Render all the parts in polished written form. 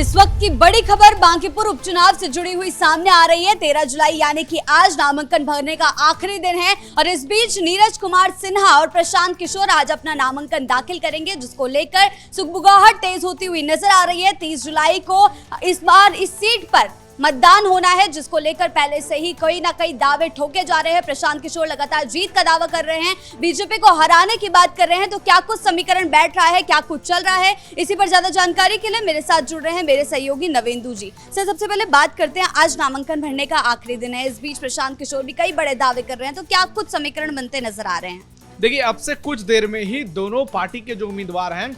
इस वक्त की बड़ी खबर बांकीपुर उपचुनाव से जुड़ी हुई सामने आ रही है। 13 जुलाई यानी कि आज नामांकन भरने का आखिरी दिन है और इस बीच नीरज कुमार सिन्हा और प्रशांत किशोर आज अपना नामांकन दाखिल करेंगे, जिसको लेकर सुगबुगाहट तेज होती हुई नजर आ रही है। 30 जुलाई को इस बार इस सीट पर मतदान होना है, जिसको लेकर पहले से ही कई ना कई दावे ठोके जा रहे हैं। प्रशांत किशोर लगातार जीत का दावा कर रहे हैं, बीजेपी को हराने की बात कर रहे हैं। तो क्या कुछ समीकरण बैठ रहा है, क्या कुछ चल रहा है, इसी पर ज्यादा जानकारी के लिए मेरे साथ जुड़ रहे हैं मेरे सहयोगी नवेंदु जी। सर, सबसे पहले बात करते हैं, आज नामांकन भरने का आखिरी दिन है, इस बीच प्रशांत किशोर भी कई बड़े दावे कर रहे हैं, तो क्या कुछ समीकरण बनते नजर आ रहे हैं? देखिए, अब से कुछ देर में ही दोनों पार्टी के जो उम्मीदवार हैं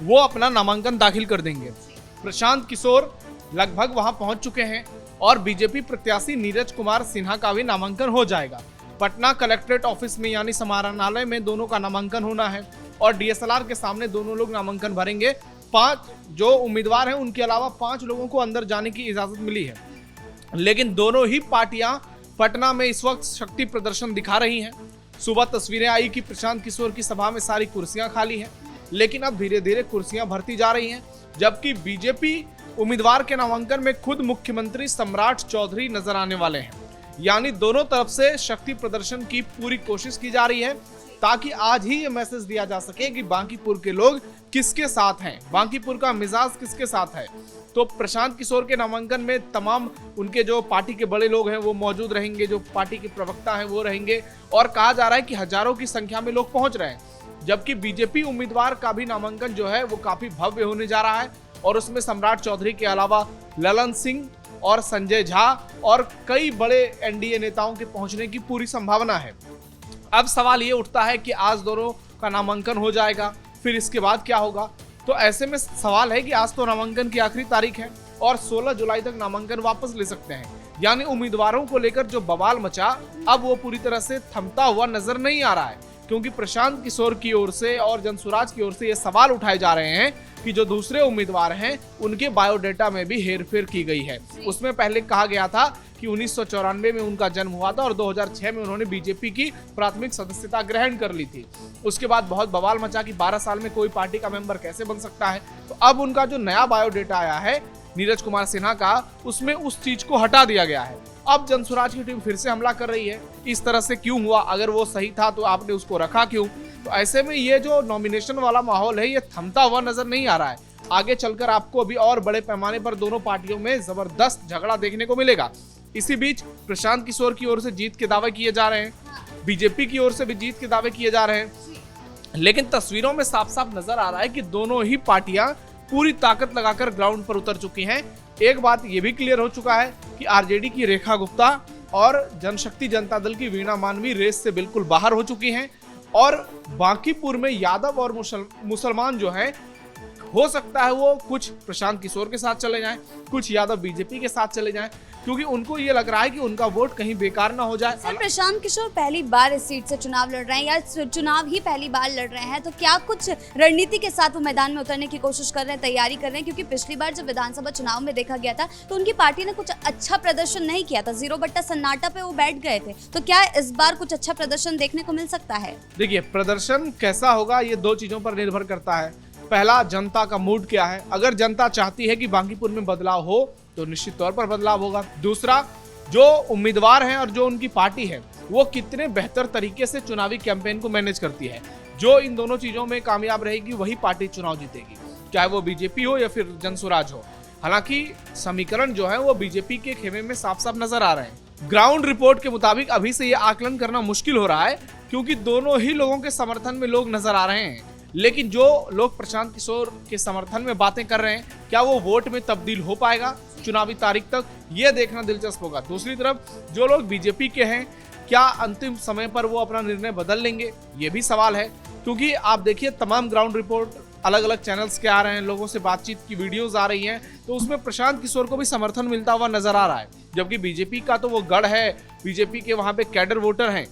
वो अपना नामांकन दाखिल कर देंगे। प्रशांत किशोर लगभग वहां पहुंच चुके हैं और बीजेपी प्रत्याशी नीरज कुमार सिन्हा का भी नामांकन हो जाएगा। पटना कलेक्ट्रेट ऑफिस में यानी समाहरणालय में दोनों का नामांकन होना है और डीएसएलआर के सामने दोनों लोग नामांकन भरेंगे। 5 जो उम्मीदवार हैं उनके अलावा 5 लोगों को अंदर जाने की इजाजत मिली है, लेकिन दोनों ही पार्टियां पटना में इस वक्त शक्ति प्रदर्शन दिखा रही हैं। सुबह तस्वीरें आई कि प्रशांत किशोर की सभा में सारी कुर्सियां खाली हैं, लेकिन अब धीरे धीरे कुर्सियां भरती जा रही हैं, जबकि बीजेपी उम्मीदवार के नामांकन में खुद मुख्यमंत्री सम्राट चौधरी नजर आने वाले हैं। यानी दोनों तरफ से शक्ति प्रदर्शन की पूरी कोशिश की जा रही है ताकि आज ही ये मैसेज दिया जा सके कि बांकीपुर के लोग किसके साथ हैं, बांकीपुर का मिजाज किसके साथ है। तो प्रशांत किशोर के नामांकन में तमाम उनके जो पार्टी के बड़े लोग हैं वो मौजूद रहेंगे, जो पार्टी के प्रवक्ता हैं वो रहेंगे और कहा जा रहा है कि हजारों की संख्या में लोग पहुंच रहे हैं। जबकि बीजेपी उम्मीदवार का भी नामांकन जो है वो काफी भव्य होने जा रहा है और उसमें सम्राट चौधरी के अलावा ललन सिंह और संजय झा और कई बड़े एनडीए नेताओं के पहुंचने की पूरी संभावना है। अब सवाल ये उठता है कि आज दोनों का नामांकन हो जाएगा, फिर इसके बाद क्या होगा? तो ऐसे में सवाल है कि आज तो नामांकन की आखिरी तारीख है और 16 जुलाई तक नामांकन वापस ले सकते हैं। यानी उम्मीदवारों को लेकर जो बवाल मचा अब वो पूरी तरह से थमता हुआ नजर नहीं आ रहा है, क्योंकि प्रशांत किशोर की ओर से और जनसुराज की ओर से ये सवाल उठाए जा रहे हैं कि जो दूसरे उम्मीदवार हैं उनके बायोडाटा में भी हेरफेर की गई है। उसमें पहले कहा गया था कि 1994 में उनका जन्म हुआ था और 2006 में उन्होंने बीजेपी की प्राथमिक सदस्यता ग्रहण कर ली थी। उसके बाद बहुत बवाल मचा कि 12 साल में कोई पार्टी का मेंबर कैसे बन सकता है। तो अब उनका जो नया बायोडाटा आया है नीरज कुमार सिन्हा का, उसमें उस चीज को हटा दिया गया है। अब जनसुराज की टीम फिर से हमला कर रही है, इस तरह से क्यों हुआ? अगर वो सही था तो आपने उसको रखा क्यों? तो ऐसे में ये जो नॉमिनेशन वाला माहौल है ये थमता हुआ नजर नहीं आ रहा है। आगे चलकर आपको अभी और बड़े पैमाने पर दोनों पार्टियों में जबरदस्त झगड़ा देखने को मिलेगा। इसी बीच प्रशांत किशोर की ओर से जीत के दावे किए जा रहे हैं, बीजेपी की ओर से भी जीत के दावे किए जा रहे हैं, लेकिन तस्वीरों में साफ साफ नजर आ रहा है कि दोनों ही पार्टियां पूरी ताकत लगाकर ग्राउंड पर उतर चुकी हैं। एक बात ये भी क्लियर हो चुका है कि आरजेडी की रेखा गुप्ता और जनशक्ति जनता दल की वीणा मानवी रेस से बिल्कुल बाहर हो चुकी हैं और बांकीपुर में यादव और मुसलमान जो हैं हो सकता है वो कुछ प्रशांत किशोर के साथ चले जाएं, कुछ यादव बीजेपी के साथ चले जाएं, क्योंकि उनको ये लग रहा है कि उनका वोट कहीं बेकार ना हो जाए। सर, प्रशांत किशोर पहली बार इस सीट से चुनाव लड़ रहे हैं या चुनाव ही पहली बार लड़ रहे हैं, तो क्या कुछ रणनीति के साथ वो मैदान में उतरने की कोशिश कर रहे हैं, तैयारी कर रहे हैं? क्योंकि पिछली बार जब विधानसभा चुनाव में देखा गया था तो उनकी पार्टी ने कुछ अच्छा प्रदर्शन नहीं किया था, 0 सन्नाटा पे वो बैठ गए थे। तो क्या इस बार कुछ अच्छा प्रदर्शन देखने को मिल सकता है? देखिए, प्रदर्शन कैसा होगा ये 2 चीजों पर निर्भर करता है। पहला, जनता का मूड क्या है। अगर जनता चाहती है कि बांकीपुर में बदलाव हो तो निश्चित तौर पर बदलाव होगा। दूसरा, जो उम्मीदवार हैं और जो उनकी पार्टी है वो कितने बेहतर तरीके से चुनावी कैंपेन को मैनेज करती है। जो इन दोनों चीजों में कामयाब रहेगी वही पार्टी चुनाव जीतेगी, चाहे वो बीजेपी हो या फिर जनसुराज हो। हालांकि समीकरण जो है वो बीजेपी के खेमे में साफ साफ नजर आ रहे हैं। ग्राउंड रिपोर्ट के मुताबिक अभी से ये आकलन करना मुश्किल हो रहा है, क्योंकि दोनों ही लोगों के समर्थन में लोग नजर आ रहे हैं, लेकिन जो लोग प्रशांत किशोर के समर्थन में बातें कर रहे हैं क्या वो वोट में तब्दील हो पाएगा चुनावी तारीख तक, ये देखना दिलचस्प होगा। दूसरी तरफ जो लोग बीजेपी के हैं क्या अंतिम समय पर वो अपना निर्णय बदल लेंगे, ये भी सवाल है। क्योंकि आप देखिए, तमाम ग्राउंड रिपोर्ट अलग अलग चैनल्स के आ रहे हैं, लोगों से बातचीत की वीडियोस आ रही हैं, तो उसमें प्रशांत किशोर को भी समर्थन मिलता हुआ नजर आ रहा है। जबकि बीजेपी का तो वो गढ़ है, बीजेपी के वहां पे कैडर वोटर हैं,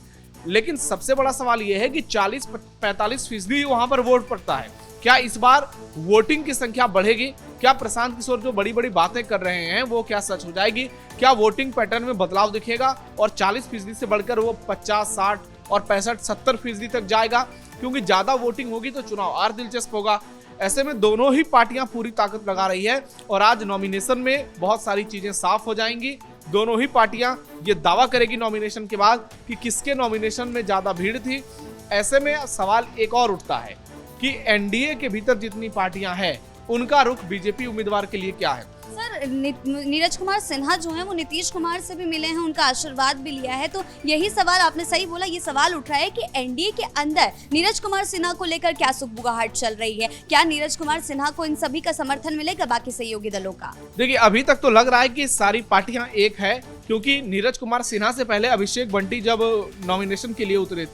लेकिन सबसे बड़ा सवाल यह है कि 40-45% वहां पर वोट पड़ता है। क्या इस बार वोटिंग की संख्या बढ़ेगी? क्या प्रशांत किशोर जो बड़ी बड़ी बातें कर रहे हैं वो क्या सच हो जाएगी? क्या वोटिंग पैटर्न में बदलाव दिखेगा और 40% से बढ़कर वो 50, 60 और 65, 70% तक जाएगा? क्योंकि ज्यादा वोटिंग होगी तो चुनाव और दिलचस्प होगा। ऐसे में दोनों ही पार्टियां पूरी ताकत लगा रही है और आज नॉमिनेशन में बहुत सारी चीजें साफ हो जाएंगी। दोनों ही पार्टियां ये दावा करेगी नॉमिनेशन के बाद कि किसके नॉमिनेशन में ज्यादा भीड़ थी। ऐसे में सवाल एक और उठता है कि एनडीए के भीतर जितनी पार्टियां हैं उनका रुख बीजेपी उम्मीदवार के लिए क्या है। सर, नीरज कुमार सिन्हा जो है वो नीतीश कुमार से भी मिले हैं, उनका आशीर्वाद भी लिया है, तो यही सवाल, आपने सही बोला, ये सवाल उठ रहा है कि एनडीए के अंदर नीरज कुमार सिन्हा को लेकर क्या सुगबुगाहट चल रही है। क्या नीरज कुमार सिन्हा को इन सभी का समर्थन मिलेगा बाकी सहयोगी दलों का? देखिए, अभी तक तो लग रहा है कि सारी पार्टियां एक है, क्योंकि नीरज कुमार सिन्हा से पहले अभिषेक बंटी जब नॉमिनेशन के लिए उतरे,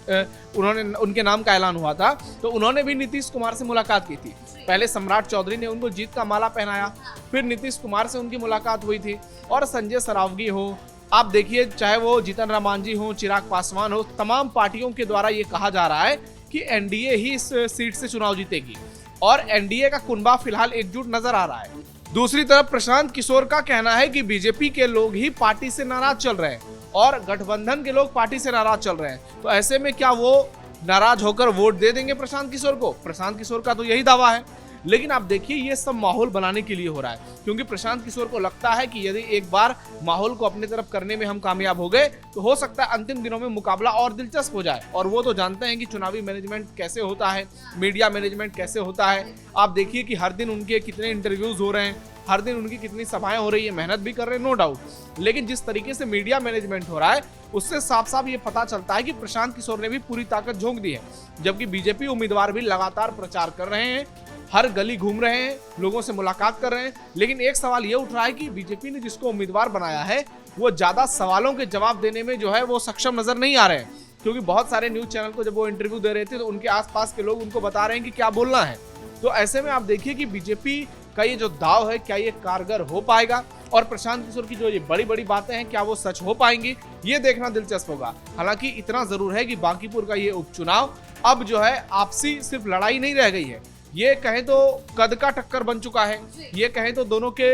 उनके नाम का ऐलान हुआ था, तो उन्होंने भी नीतीश कुमार से मुलाकात की थी। पहले सम्राट चौधरी ने उनको जीत का माला पहनाया, फिर नीतीश कुमार से उनकी मुलाकात हुई थी। और संजय सरावगी हो, आप देखिए, चाहे वो जीतन राम मांझी हो, चिराग पासवान हो, तमाम पार्टियों के द्वारा ये कहा जा रहा है कि एनडीए ही इस सीट से चुनाव जीतेगी और एनडीए का कुनबा फिलहाल एकजुट नजर आ रहा है। दूसरी तरफ प्रशांत किशोर का कहना है कि बीजेपी के लोग ही पार्टी से नाराज चल रहे हैं और गठबंधन के लोग पार्टी से नाराज चल रहे हैं। तो ऐसे में क्या वो नाराज होकर वोट दे देंगे प्रशांत किशोर को? प्रशांत किशोर का तो यही दावा है। लेकिन आप देखिए, ये सब माहौल बनाने के लिए हो रहा है, क्योंकि प्रशांत किशोर को लगता है कि यदि एक बार माहौल को अपनी तरफ करने में हम कामयाब हो गए तो हो सकता है अंतिम दिनों में मुकाबला और दिलचस्प हो जाए। और वो तो जानते हैं कि चुनावी मैनेजमेंट कैसे होता है, मीडिया मैनेजमेंट कैसे होता है। आप देखिए कि हर दिन उनके कितने इंटरव्यूज हो रहे हैं, हर दिन उनकी कितनी सभाएं हो रही है, मेहनत भी कर रहे हैं, नो डाउट। लेकिन जिस तरीके से मीडिया मैनेजमेंट हो रहा है उससे साफ साफ ये पता चलता है कि प्रशांत किशोर ने भी पूरी ताकत झोंक दी है, जबकि बीजेपी उम्मीदवार भी लगातार प्रचार कर रहे हैं, हर गली घूम रहे हैं, लोगों से मुलाकात कर रहे हैं। लेकिन एक सवाल ये उठ रहा है कि बीजेपी ने जिसको उम्मीदवार बनाया है वो ज्यादा सवालों के जवाब देने में जो है वो सक्षम नजर नहीं आ रहे हैं, क्योंकि बहुत सारे न्यूज चैनल को जब वो इंटरव्यू दे रहे थे तो उनके आसपास के लोग उनको बता रहे हैं कि क्या बोलना है। तो ऐसे में आप देखिए कि बीजेपी का ये जो दाव है क्या ये कारगर हो पाएगा और प्रशांत किशोर की जो ये बड़ी बड़ी बातें हैं क्या वो सच हो पाएंगी, ये देखना दिलचस्प होगा। हालांकि इतना जरूर है कि बांकीपुर का ये उपचुनाव अब जो है आपसी सिर्फ लड़ाई नहीं रह गई है, ये कहें तो कद का टक्कर बन चुका है, ये कहें तो दोनों के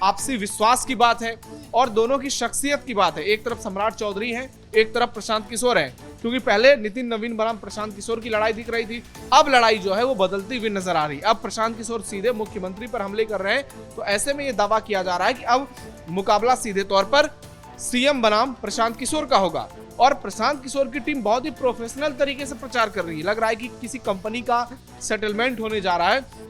आपसी विश्वास की बात है और दोनों की शख्सियत की बात है। एक तरफ सम्राट चौधरी है, एक तरफ प्रशांत किशोर है, क्योंकि पहले नितिन नवीन बनाम प्रशांत किशोर की लड़ाई दिख रही थी, अब लड़ाई जो है वो बदलती हुई नजर आ रही। अब प्रशांत किशोर सीधे मुख्यमंत्री पर हमले कर रहे हैं, तो ऐसे में ये दावा किया जा रहा है कि अब मुकाबला सीधे तौर पर सीएम बनाम प्रशांत किशोर का होगा। और प्रशांत किशोर की टीम बहुत ही प्रोफेशनल तरीके से प्रचार कर रही है, लग रहा है कि किसी कंपनी का सेटलमेंट होने जा रहा है।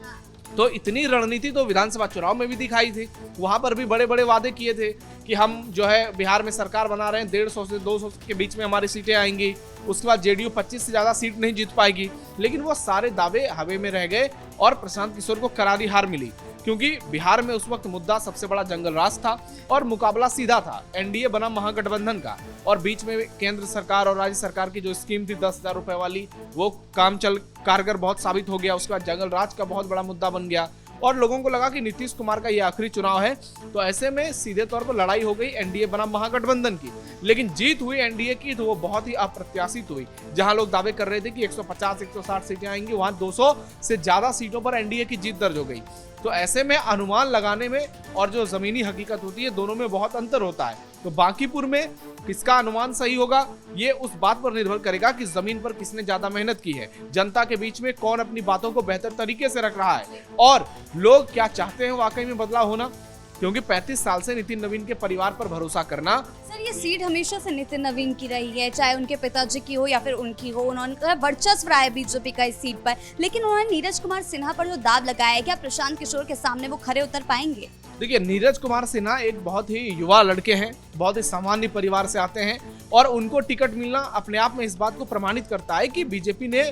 तो इतनी रणनीति तो विधानसभा चुनाव में भी दिखाई थी, वहां पर भी बड़े बड़े वादे किए थे कि हम जो है बिहार में सरकार बना रहे हैं, 150 से 200 के बीच में हमारी सीटें आएंगी, उसके बाद जेडीयू 25 से ज्यादा सीट नहीं जीत पाएगी। लेकिन वो सारे दावे हवा में रह गए और प्रशांत किशोर को करारी हार मिली, क्योंकि बिहार में उस वक्त मुद्दा सबसे बड़ा जंगल राज था और मुकाबला सीधा था एनडीए बनाम महागठबंधन का, और बीच में केंद्र सरकार और राज्य सरकार की जो स्कीम थी 10,000 रुपए वाली, वो काम चल कारगर बहुत साबित हो गया। उसके बाद जंगल राज का बहुत बड़ा मुद्दा बन गया और लोगों को लगा कि नीतीश कुमार का ये आखिरी चुनाव है, तो ऐसे में सीधे तौर पर लड़ाई हो गई एनडीए बनाम महागठबंधन की। लेकिन जीत हुई एनडीए की, तो वो बहुत ही अप्रत्याशित हुई। जहां लोग दावे कर रहे थे कि 150-160 सीटें आएंगी, वहां 200 से ज्यादा सीटों पर एनडीए की जीत दर्ज हो गई। तो ऐसे में अनुमान लगाने में और जो जमीनी हकीकत होती है दोनों में बहुत अंतर होता है। तो बांकीपुर में किसका अनुमान सही होगा, ये उस बात पर निर्भर करेगा कि जमीन पर किसने ज्यादा मेहनत की है, जनता के बीच में कौन अपनी बातों को बेहतर तरीके से रख रहा है और लोग क्या चाहते हैं वाकई में बदलाव होना। क्योंकि 35 साल से नितिन नवीन के परिवार पर भरोसा करना। सर, ये सीट हमेशा से नितिन नवीन की रही है, चाहे उनके पिताजी की हो या फिर उनकी हो, उन्होंने वर्चस्व रहा है बीजेपी का इस सीट पर। लेकिन उन्होंने नीरज कुमार सिन्हा पर जो दाव लगाया है, क्या प्रशांत किशोर के सामने वो खरे उतर पाएंगे? देखिए, नीरज कुमार सिन्हा एक बहुत ही युवा लड़के हैं, बहुत ही सामान्य परिवार से आते हैं और उनको टिकट मिलना अपने आप में इस बात को प्रमाणित करता है कि बीजेपी ने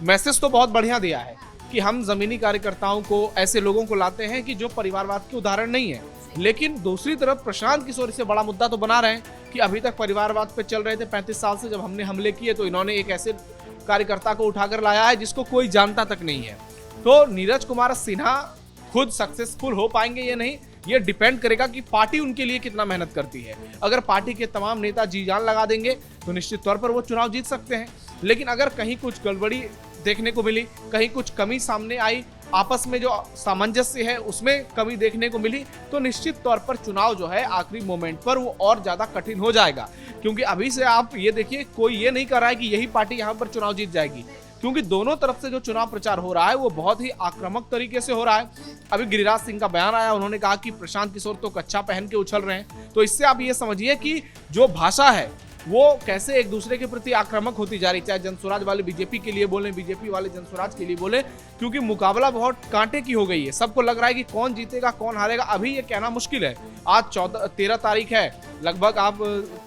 मैसेज तो बहुत बढ़िया दिया है कि हम जमीनी कार्यकर्ताओं को, ऐसे लोगों को लाते हैं कि जो परिवारवाद के उदाहरण नहीं है। लेकिन दूसरी तरफ प्रशांत किशोर से बड़ा मुद्दा तो बना रहे हैं कि अभी तक परिवारवाद पे चल रहे थे 35 साल से, जब हमने हमले किए तो इन्होंने एक ऐसे कार्यकर्ता को उठाकर लाया है जिसको कोई जानता तक नहीं है। तो नीरज कुमार सिन्हा खुद सक्सेसफुल हो पाएंगे या नहीं, ये डिपेंड करेगा कि पार्टी उनके लिए कितना मेहनत करती है। अगर पार्टी के तमाम नेता जी जान लगा देंगे तो निश्चित तौर पर वो चुनाव जीत सकते हैं। लेकिन अगर कहीं कुछ गड़बड़ी देखने को मिली, कहीं कुछ कमी सामने आई, आपस में जो सामंजस्य है उसमें कमी देखने को मिली, तो निश्चित तौर पर चुनाव जो है आखिरी मोमेंट पर वो और ज्यादा कठिन हो जाएगा। क्योंकि अभी से आप ये देखिए, कोई ये नहीं कर रहा है कि यही पार्टी यहाँ पर चुनाव जीत जाएगी, क्योंकि दोनों तरफ से जो चुनाव प्रचार हो रहा है वो बहुत ही आक्रामक तरीके से हो रहा है। अभी गिरिराज सिंह का बयान आया, उन्होंने कहा कि प्रशांत किशोर तो कच्छा पहन के उछल रहे हैं। तो इससे आप ये समझिए कि जो भाषा है वो कैसे एक दूसरे के प्रति आक्रामक होती जा रही, चाहे जनस्वराज वाले बीजेपी के लिए बोले, बीजेपी वाले जनस्वराज के लिए बोले, क्योंकि मुकाबला बहुत कांटे की हो गई है। सबको लग रहा है कि कौन जीतेगा कौन हारेगा अभी ये कहना मुश्किल है। आज 13 तारीख है, लगभग आप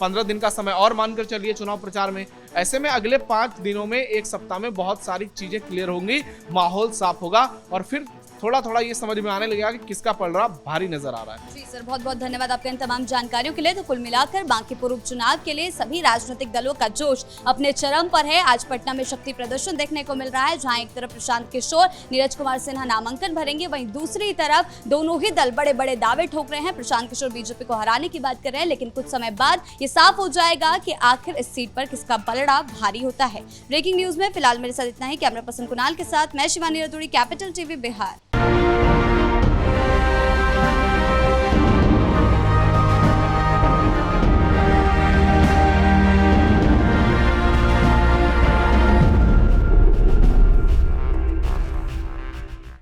15 दिन का समय और मानकर चलिए चुनाव प्रचार में। ऐसे में अगले 5 दिनों में, एक सप्ताह में बहुत सारी चीजें क्लियर होंगी, माहौल साफ होगा और फिर थोड़ा थोड़ा ये समझ में आने लगेगा कि किसका पलड़ा भारी नजर आ रहा है। जी सर, बहुत बहुत धन्यवाद आपके इन तमाम जानकारियों के लिए। तो कुल मिलाकर बांकीपुर उपचुनाव के लिए सभी राजनीतिक दलों का जोश अपने चरम पर है। आज पटना में शक्ति प्रदर्शन देखने को मिल रहा है, जहां एक तरफ प्रशांत किशोर, नीरज कुमार सिन्हा नामांकन भरेंगे, वहीं दूसरी तरफ दोनों ही दल बड़े बड़े दावे ठोक रहे हैं। प्रशांत किशोर बीजेपी को हराने की बात कर रहे हैं, लेकिन कुछ समय बाद ये साफ हो जाएगा कि आखिर इस सीट पर किसका पलड़ा भारी होता है। ब्रेकिंग न्यूज में फिलहाल मेरे साथ इतना ही। कैमरा पर्सन कुणाल के साथ मैं शिवानी रतूड़ी, कैपिटल टीवी बिहार।